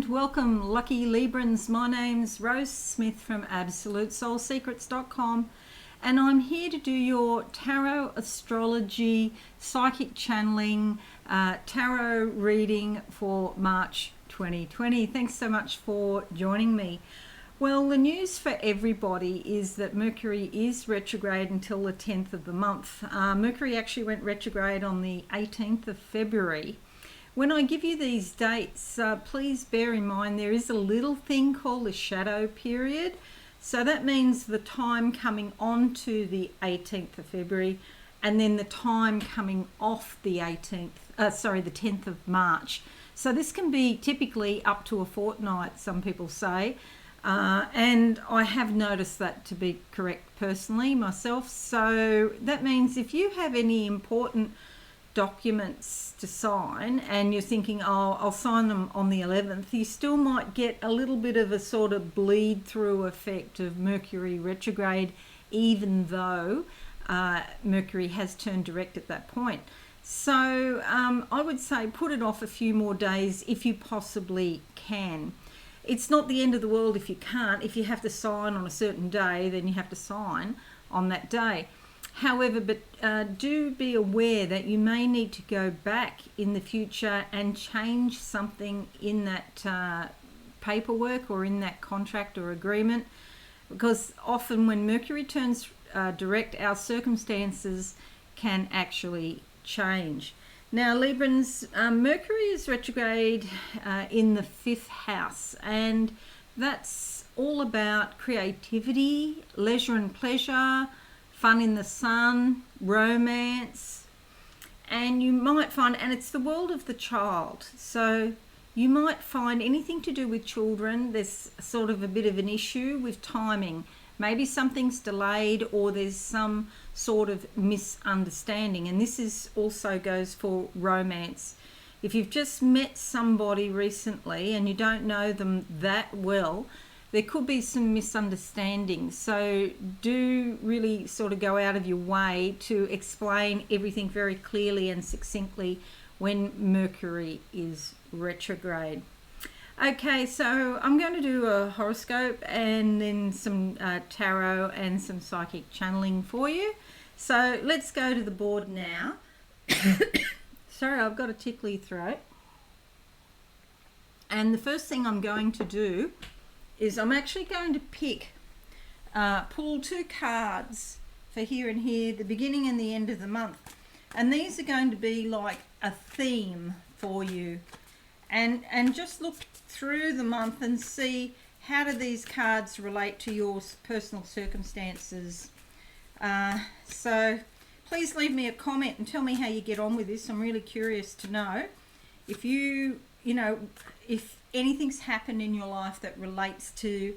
welcome lucky Librans. My name's Rose Smith from AbsoluteSoulSecrets.com and I'm here to do your tarot astrology, psychic channeling, tarot reading for March 2020. Thanks so much for joining me. Well, the news for everybody is that Mercury is retrograde until the 10th of the month. Mercury actually went retrograde on the 18th of February. When I give you these dates, please bear in mind there is a little thing called the shadow period. So that means the time coming on to the 18th of February and then the time coming off the 10th of March. So this can be typically up to a fortnight, some people say. And I have noticed that to be correct personally myself. So that means if you have any important documents to sign and you're thinking, oh, I'll sign them on the 11th, you still might get a little bit of a sort of bleed through effect of Mercury retrograde, even though Mercury has turned direct at that point. So I would say put it off a few more days if you possibly can. It's not the end of the world if you can't. If you have to sign on a certain day, then you have to sign on that day. However, do be aware that you may need to go back in the future and change something in that paperwork or in that contract or agreement, because often when Mercury turns direct, our circumstances can actually change. Now, Librans, Mercury is retrograde in the 5th house, and that's all about creativity, leisure and pleasure, fun in the sun, romance, and you might find, and it's the world of the child, so you might find anything to do with children, there's sort of a bit of an issue with timing. Maybe something's delayed or there's some sort of misunderstanding, and this is also goes for romance. If you've just met somebody recently and you don't know them that well, there could be some misunderstandings. So do really sort of go out of your way to explain everything very clearly and succinctly when Mercury is retrograde. Okay, so I'm going to do a horoscope and then some tarot and some psychic channeling for you. So let's go to the board now. Sorry, I've got a tickly throat. And the first thing I'm going to do is I'm actually going to pull 2 cards for here and here, the beginning and the end of the month. And these are going to be like a theme for you. And just look through the month and see how do these cards relate to your personal circumstances. So please leave me a comment and tell me how you get on with this. I'm really curious to know if if anything's happened in your life that relates to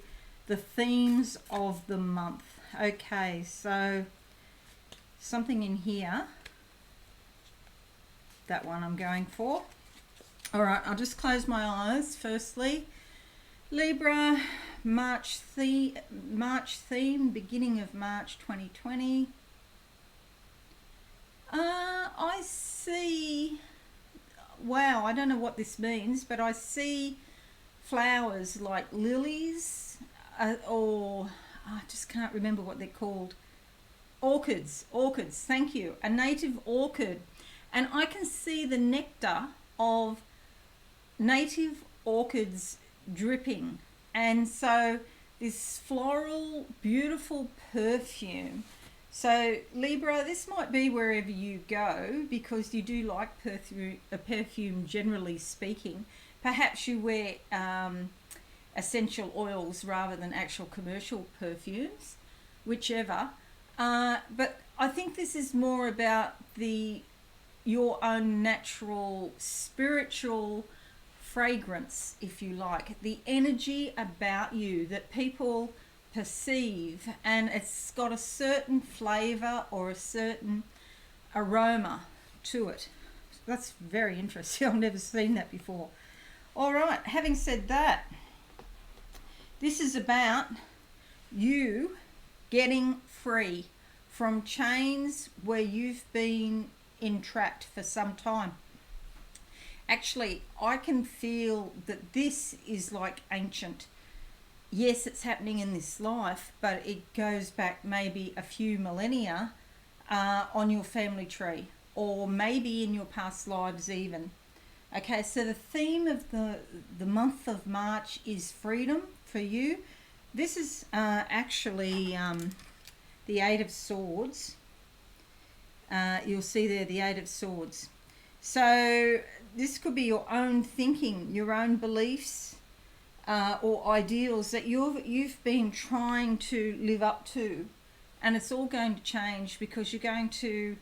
the themes of the month. Okay, so something in here, that one I'm going for. All right, I'll just close my eyes firstly. Libra March theme, beginning of March 2020. I see, wow, I don't know what this means, but I see flowers like lilies or I just can't remember what they're called. Orchids, thank you. A native orchid. And I can see the nectar of native orchids dripping. And so this floral, beautiful perfume. So Libra, this might be wherever you go because you do like perfume generally speaking. Perhaps you wear essential oils rather than actual commercial perfumes, whichever. But I think this is more about your own natural spiritual fragrance, if you like, the energy about you that people perceive, and it's got a certain flavor or a certain aroma to it. That's very interesting. I've never seen that before. All right, having said that, this is about you getting free from chains where you've been entrapped for some time. Actually, I can feel that this is like ancient. Yes, it's happening in this life, but it goes back maybe a few millennia on your family tree, or maybe in your past lives even. Okay, so the theme of the month of March is freedom for you. This is actually the Eight of Swords. You'll see there the Eight of Swords. So this could be your own thinking, your own beliefs, or ideals that you've been trying to live up to, and it's all going to change because you're going to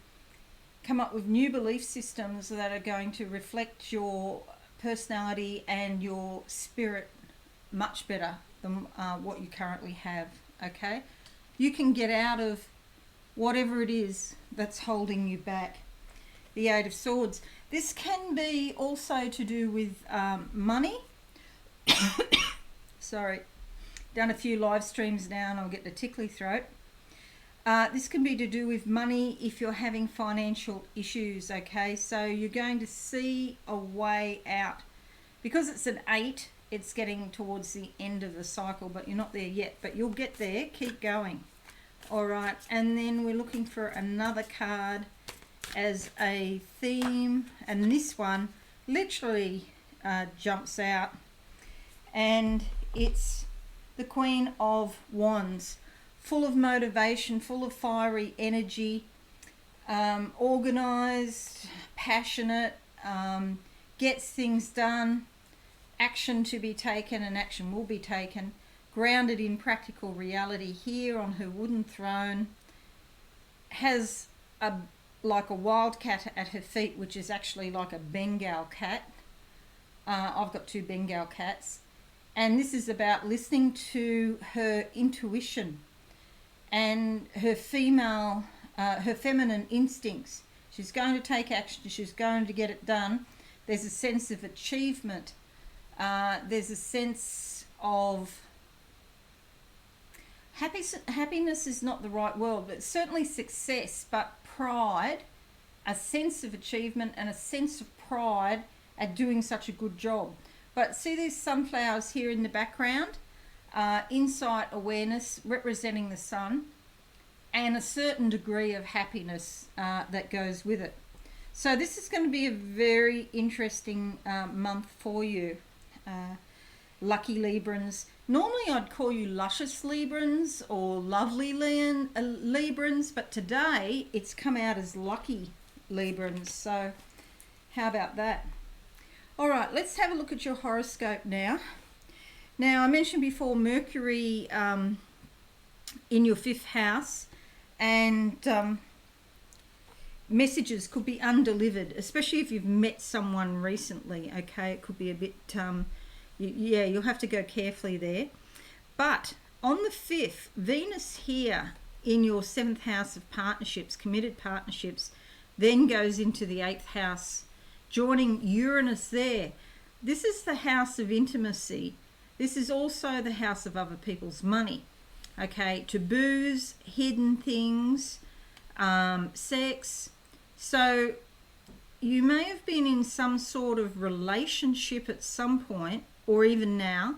come up with new belief systems that are going to reflect your personality and your spirit much better than what you currently have. Okay, you can get out of whatever it is that's holding you back. The Eight of Swords. This can be also to do with money. Sorry, done a few live streams now and I'll get the tickly throat. This can be to do with money if you're having financial issues, okay? So you're going to see a way out. Because it's an 8, it's getting towards the end of the cycle, but you're not there yet. But you'll get there. Keep going. All right, and then we're looking for another card as a theme, and this one literally jumps out, and it's the Queen of Wands, full of motivation, full of fiery energy, organised, passionate, gets things done, action to be taken, and action will be taken, grounded in practical reality here on her wooden throne, has like a wildcat at her feet, which is actually like a Bengal cat. I've got 2 Bengal cats. And this is about listening to her intuition and her feminine instincts. She's going to take action. She's going to get it done. There's a sense of achievement. There's a sense of happiness is not the right word, but certainly success, but pride, a sense of achievement and a sense of pride at doing such a good job. But see these sunflowers here in the background? Insight, awareness, representing the sun, and a certain degree of happiness that goes with it. So this is going to be a very interesting month for you, lucky Librans. Normally I'd call you luscious Librans or lovely Librans, but today it's come out as lucky Librans. So how about that? All right, let's have a look at your horoscope now. Now, I mentioned before Mercury in your 5th house, and messages could be undelivered, especially if you've met someone recently, okay? It could be a bit, yeah, you'll have to go carefully there. But on the 5th, Venus here in your 7th house of partnerships, committed partnerships, then goes into the 8th house, joining Uranus there. This is the house of intimacy. This is also the house of other people's money. Okay, taboos, hidden things, sex. So you may have been in some sort of relationship at some point, or even now,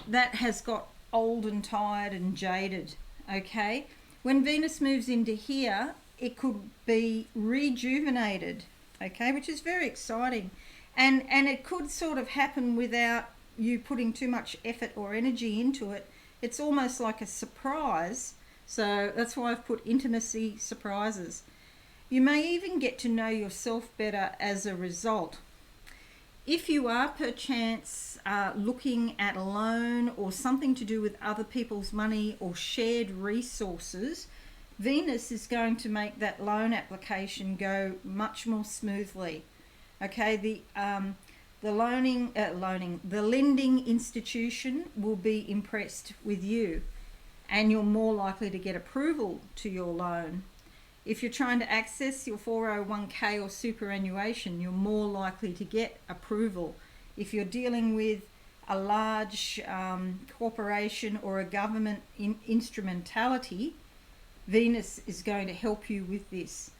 that has got old and tired and jaded. Okay, when Venus moves into here, it could be rejuvenated. Okay, which is very exciting, and it could sort of happen without you putting too much effort or energy into it. It's almost like a surprise, so that's why I've put intimacy surprises. You may even get to know yourself better as a result. If you are perchance looking at a loan or something to do with other people's money or shared resources, Venus is going to make that loan application go much more smoothly. Okay, the lending institution will be impressed with you, and you're more likely to get approval to your loan. If you're trying to access your 401k or superannuation, you're more likely to get approval. If you're dealing with a large corporation or a government instrumentality, Venus is going to help you with this.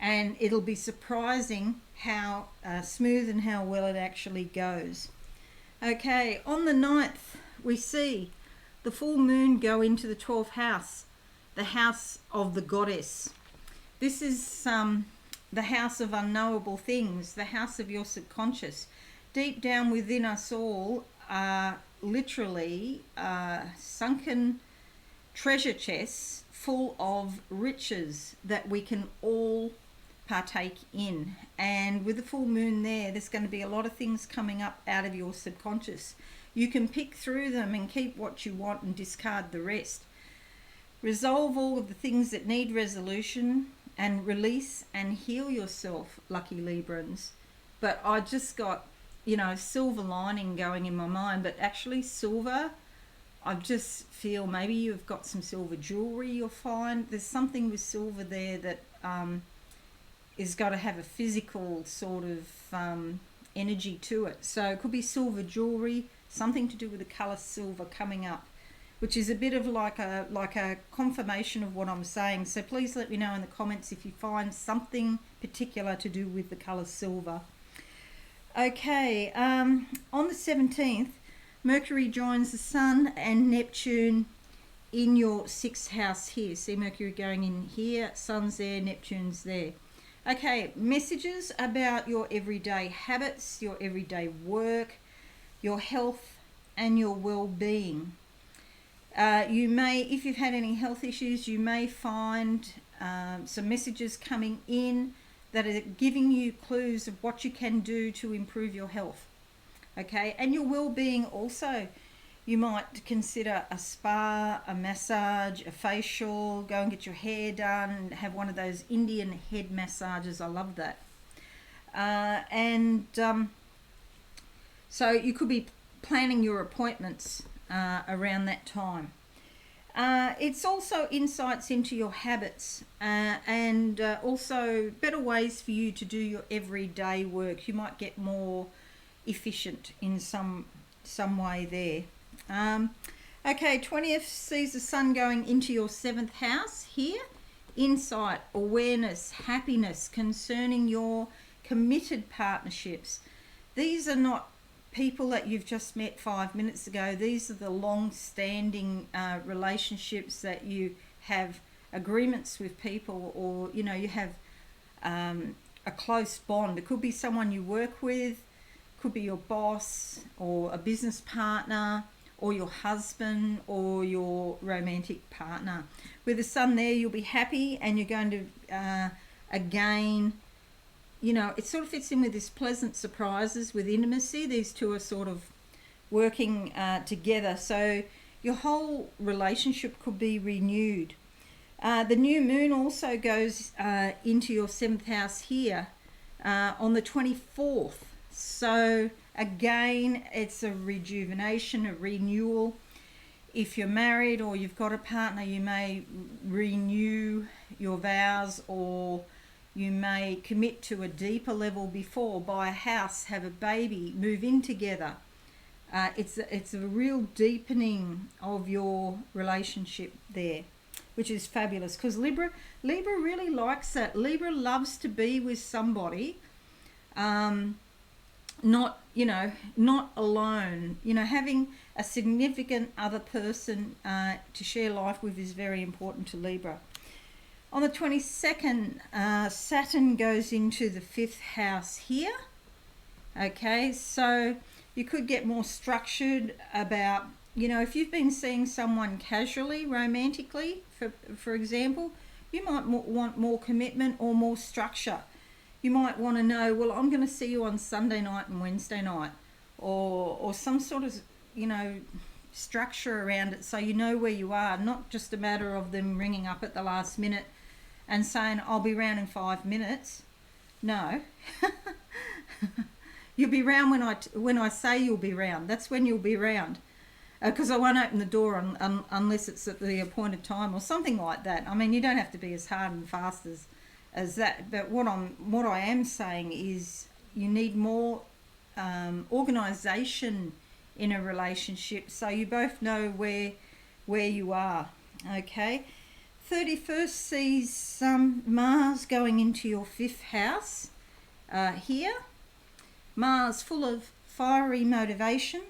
and it'll be surprising how smooth and how well it actually goes. Okay, on the 9th, we see the full moon go into the 12th house, the house of the goddess. This is the house of unknowable things, the house of your subconscious. Deep down within us all are literally sunken treasure chests full of riches that we can all partake in. And with the full moon there's going to be a lot of things coming up out of your subconscious. You can pick through them and keep what you want and discard the rest. Resolve all of the things that need resolution and release and heal yourself, lucky Librans. But I just got, silver lining going in my mind, but actually silver, I just feel maybe you've got some silver jewelry you'll find. There's something with silver there that is got to have a physical sort of energy to it. So it could be silver jewelry, something to do with the colour silver coming up, which is a bit of like a confirmation of what I'm saying. So please let me know in the comments if you find something particular to do with the colour silver. Okay, on the 17th, Mercury joins the Sun and Neptune in your 6th house here. See Mercury going in here, Sun's there, Neptune's there. Okay, messages about your everyday habits, your everyday work, your health and your well-being. You may, if you've had any health issues, you may find some messages coming in that are giving you clues of what you can do to improve your health. Okay, and your well-being also. You might consider a spa, a massage, a facial, go and get your hair done, have one of those Indian head massages. I love that. So you could be planning your appointments around that time. It's also insights into your habits and also better ways for you to do your everyday work. You might get more efficient in some way there. Okay, 20th sees the Sun going into your 7th house here. Insight, awareness, happiness concerning your committed partnerships. These are not people that you've just met 5 minutes ago. These are the long-standing relationships that you have agreements with people, or you have a close bond. It could be someone you work with, could be your boss or a business partner or your husband or your romantic partner. With the Sun there, you'll be happy and you're going to again, it sort of fits in with this pleasant surprises with intimacy. These two are sort of working together, so your whole relationship could be renewed. The new moon also goes into your 7th house here on the 24th. So again, it's a rejuvenation, a renewal. If you're married or you've got a partner, you may renew your vows, or you may commit to a deeper level before, buy a house, have a baby, move in together. It's a real deepening of your relationship there, which is fabulous, because Libra really likes that. Libra loves to be with somebody, not alone. Having a significant other person to share life with is very important to Libra. On the 22nd, Saturn goes into the 5th house here. Okay, so you could get more structured about, if you've been seeing someone casually, romantically, for example, you might want more commitment or more structure. You might want to know, well, I'm going to see you on Sunday night and Wednesday night, or some sort of, structure around it, so you know where you are, not just a matter of them ringing up at the last minute and saying, I'll be round in 5 minutes. No. You'll be round when I say you'll be round. That's when you'll be round. Because I won't open the door unless it's at the appointed time or something like that. I mean, you don't have to be as hard and fast as that. But what I am saying is you need more organisation in a relationship, so you both know where you are. Okay. 31st sees Mars going into your 5th house here. Mars full of fiery motivation.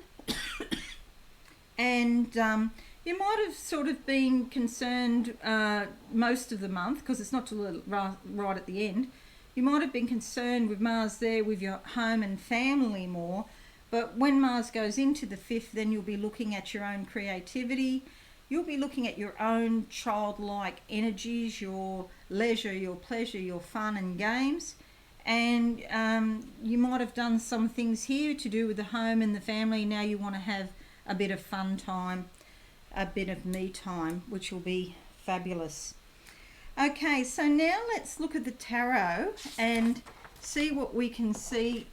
And you might have sort of been concerned most of the month, because it's not till right at the end. You might have been concerned with Mars there with your home and family more. But when Mars goes into the 5th, then you'll be looking at your own creativity. You'll be looking at your own childlike energies, your leisure, your pleasure, your fun and games. And you might have done some things here to do with the home and the family. Now you want to have a bit of fun time, a bit of me time, which will be fabulous. Okay, so now let's look at the tarot and see what we can see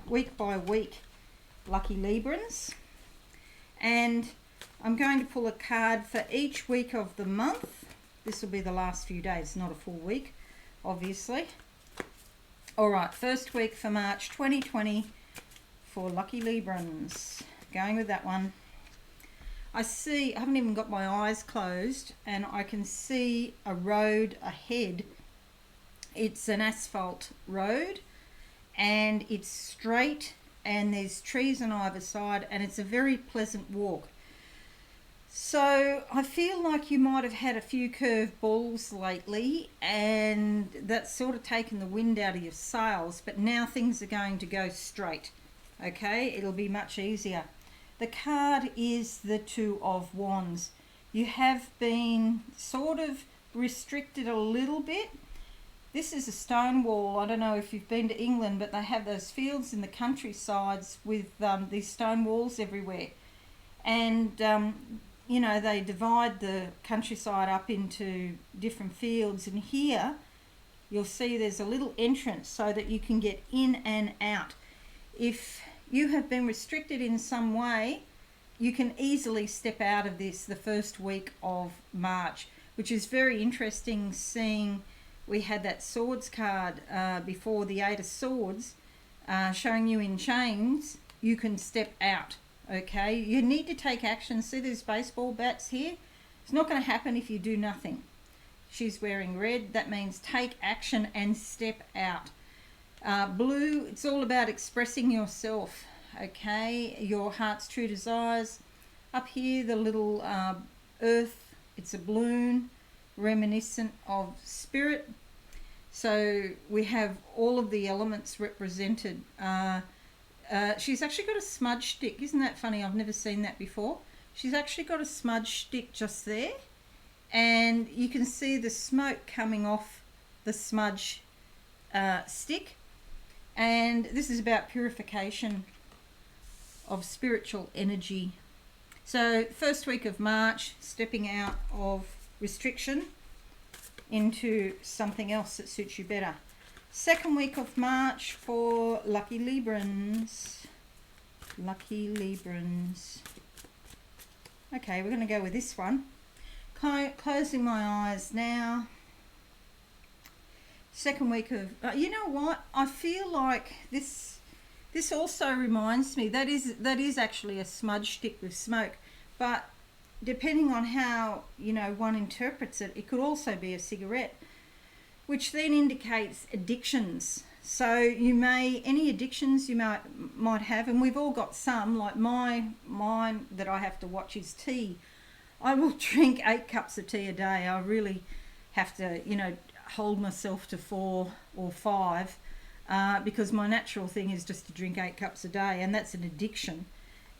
week by week, lucky Librans. And I'm going to pull a card for each week of the month. This will be the last few days, not a full week, obviously. All right, first week for March 2020 for lucky Librans. Going with that one. I haven't even got my eyes closed, and I can see a road ahead. It's an asphalt road, and it's straight, and there's trees on either side, and it's a very pleasant walk. So I feel like you might have had a few curved balls lately, and that's sort of taken the wind out of your sails, but now things are going to go straight. Okay, it'll be much easier. The card is the Two of Wands. You have been sort of restricted a little bit. This is a stone wall. I don't know if you've been to England, but they have those fields in the countrysides with these stone walls everywhere. And, you know, they divide the countryside up into different fields. And here you'll see there's a little entrance so that you can get in and out. If you have been restricted in some way, you can easily step out of this the first week of March, which is very interesting, seeing we had that swords card before, the Eight of Swords, showing you in chains, you can step out, okay? You need to take action. See these baseball bats here? It's not going to happen if you do nothing. She's wearing red. That means take action and step out. Blue, it's all about expressing yourself, okay? Your heart's true desires. Up here, the little earth, it's a balloon reminiscent of spirit. So we have all of the elements represented. She's actually got a smudge stick. Isn't that funny? I've never seen that before. She's actually got a smudge stick just there. And you can see the smoke coming off the smudge stick. And this is about purification of spiritual energy. So first week of March, stepping out of restriction into something else that suits you better. Second week of March for lucky Librans. Lucky Librans. Okay, we're going to go with this one. Closing my eyes now. Second week of, you know what? I feel like this also reminds me, that is actually a smudge stick with smoke, but depending on how, you know, one interprets it, it could also be a cigarette, which then indicates addictions. So any addictions you might have, and we've all got some, like mine that I have to watch is tea. I will drink 8 cups of tea a day. I really have to, you know, hold myself to 4 or 5 because my natural thing is just to drink 8 cups a day, and that's an addiction.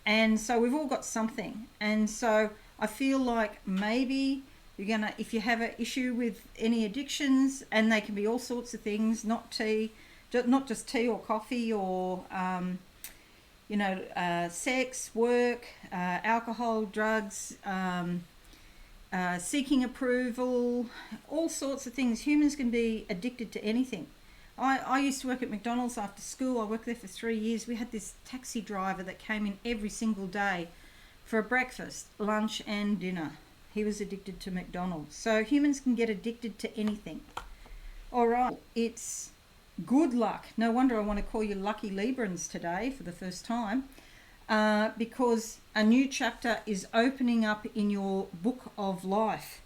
And so we've all got something, and so I feel like maybe you're gonna, if you have an issue with any addictions, and they can be all sorts of things, not just tea or coffee or you know, sex, work, alcohol, drugs, seeking approval, all sorts of things. Humans can be addicted to anything. I used to work at McDonald's after school. I worked there for 3 years. We had this taxi driver that came in every single day for breakfast, lunch and dinner. He was addicted to McDonald's. So humans can get addicted to anything. All right, it's good luck. No wonder I want to call you lucky Librans today for the first time, because a new chapter is opening up in your book of life.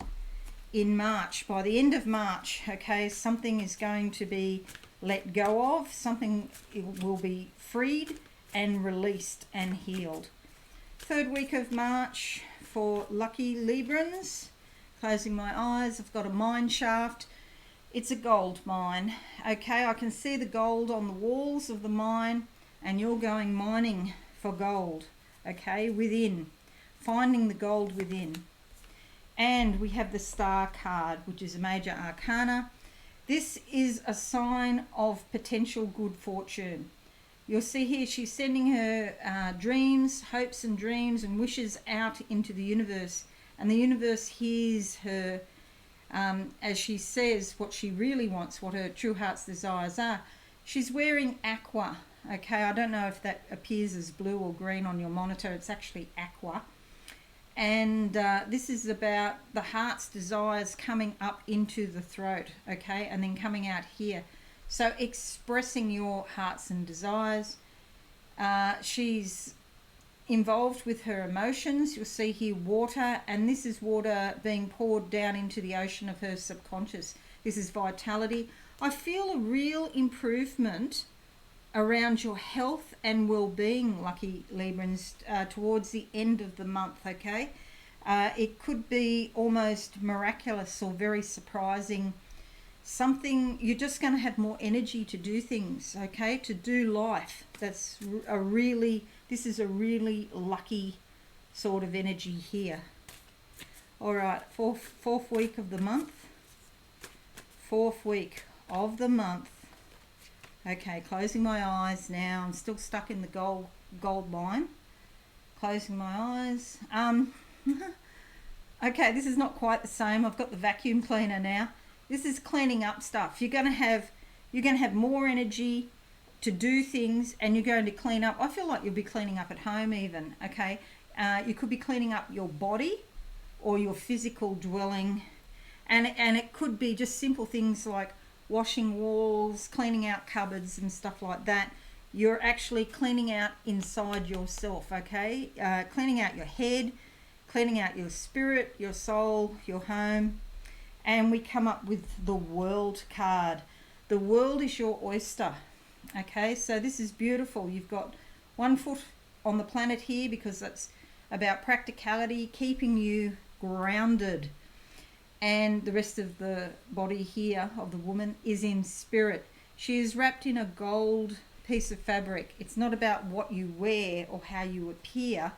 in March. By the end of March, okay, something is going to be let go of, something will be freed and released and healed. Third week of March for lucky Librans. Closing my eyes, I've got a mine shaft. It's a gold mine. Okay, I can see the gold on the walls of the mine, and you're going mining for gold. Okay, within, finding the gold within. And we have the Star card, which is a major arcana. This is a sign of potential good fortune. You'll see here she's sending her dreams, hopes and dreams and wishes out into the universe. And the universe hears her as she says what she really wants, what her true heart's desires are. She's wearing aqua. Okay, I don't know if that appears as blue or green on your monitor. It's actually aqua. And this is about the heart's desires coming up into the throat, okay, and then coming out here. So expressing your hearts and desires. She's involved with her emotions. You'll see here water, and this is water being poured down into the ocean of her subconscious. This is vitality. I feel a real improvement around your health and well-being, lucky Librans, towards the end of the month, okay? It could be almost miraculous or very surprising. Something, you're just going to have more energy to do things, okay? To do life. This is a really lucky sort of energy here. All right, fourth week of the month. Fourth week of the month. Okay, closing my eyes now. I'm still stuck in the gold mine. Closing my eyes. Okay, this is not quite the same. I've got the vacuum cleaner now. This is cleaning up stuff. You're going to have more energy to do things, and you're going to clean up. I feel like you'll be cleaning up at home even, okay? You could be cleaning up your body or your physical dwelling, and it could be just simple things like washing walls, cleaning out cupboards and stuff like that. You're actually cleaning out inside yourself, okay? Cleaning out your head, cleaning out your spirit, your soul, your home. And we come up with the World card. The world is your oyster, okay? So this is beautiful. You've got 1 foot on the planet here because that's about practicality, keeping you grounded. And the rest of the body here of the woman is in spirit. She is wrapped in a gold piece of fabric. It's not about what you wear or how you appear.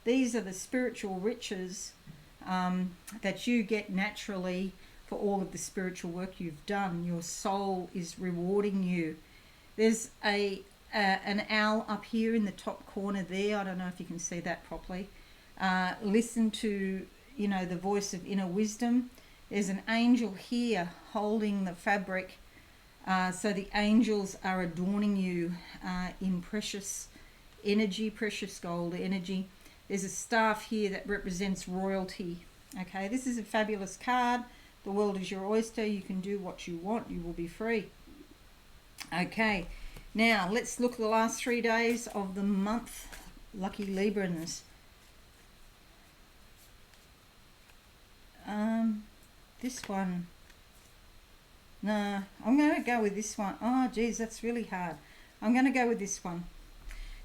These are the spiritual riches that you get naturally for all of the spiritual work you've done. Your soul is rewarding you. There's an owl up here in the top corner there. I don't know if you can see that properly. Listen to, the voice of inner wisdom. There's an angel here holding the fabric. So the angels are adorning you in precious energy, precious gold energy. There's a staff here that represents royalty. Okay, this is a fabulous card. The world is your oyster. You can do what you want. You will be free. Okay, now let's look at the last 3 days of the month, lucky Librans. This one. No, I'm going to go with this one. Oh, geez, that's really hard. I'm going to go with this one.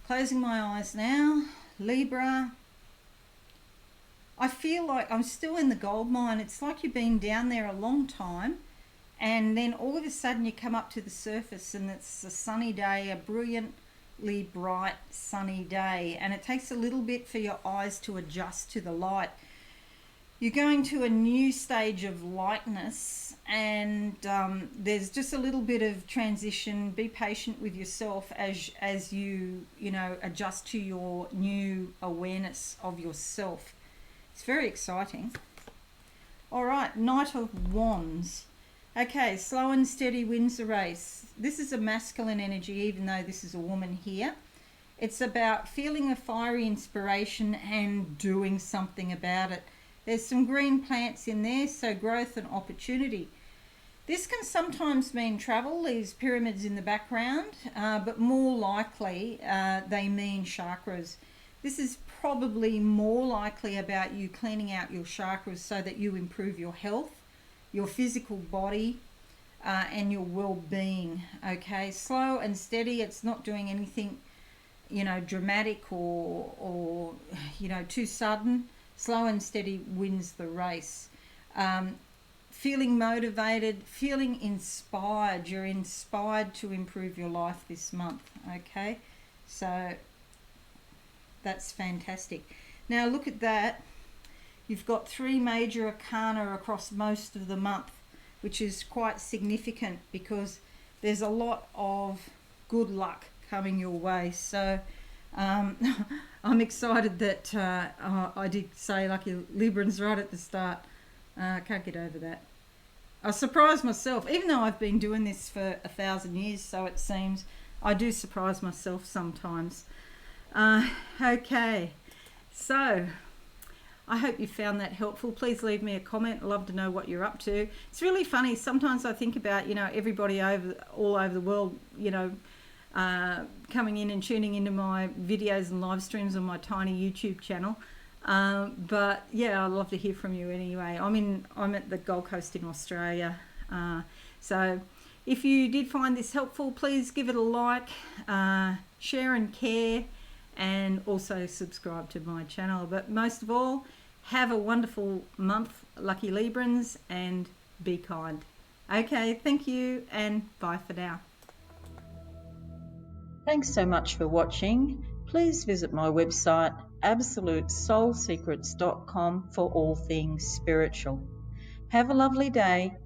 Closing my eyes now. Libra. I feel like I'm still in the gold mine. It's like you've been down there a long time, and then all of a sudden you come up to the surface and it's a sunny day, a brilliantly bright sunny day, and it takes a little bit for your eyes to adjust to the light. You're going to a new stage of lightness, and there's just a little bit of transition. Be patient with yourself as you adjust to your new awareness of yourself. It's very exciting. All right, Knight of Wands. Okay, slow and steady wins the race. This is a masculine energy, even though this is a woman here. It's about feeling a fiery inspiration and doing something about it. There's some green plants in there, so growth and opportunity. This can sometimes mean travel, these pyramids in the background, but more likely they mean chakras. This is probably more likely about you cleaning out your chakras so that you improve your health your physical body and your well-being. Okay, slow and steady. It's not doing anything, you know, dramatic or you know, too sudden. Slow and steady wins the race. Feeling motivated, feeling inspired. You're inspired to improve your life this month. Okay, so that's fantastic. Now look at that. You've got 3 major arcana across most of the month, which is quite significant because there's a lot of good luck coming your way. So I'm excited that I did say lucky Librans right at the start. I can't get over that. I surprised myself, even though I've been doing this for 1,000 years, so it seems. I do surprise myself sometimes. Okay, so I hope you found that helpful. Please leave me a comment. I'd love to know what you're up to. It's really funny. Sometimes I think about, you know, everybody all over the world, you know, coming in and tuning into my videos and live streams on my tiny YouTube channel. But yeah, I'd love to hear from you anyway. I'm at the Gold Coast in Australia. So if you did find this helpful, please give it a like, share and care, and also subscribe to my channel. But most of all, have a wonderful month, lucky Librans, and be kind. Okay, thank you, and bye for now. Thanks so much for watching. Please visit my website absolutesoulsecrets.com for all things spiritual. Have a lovely day.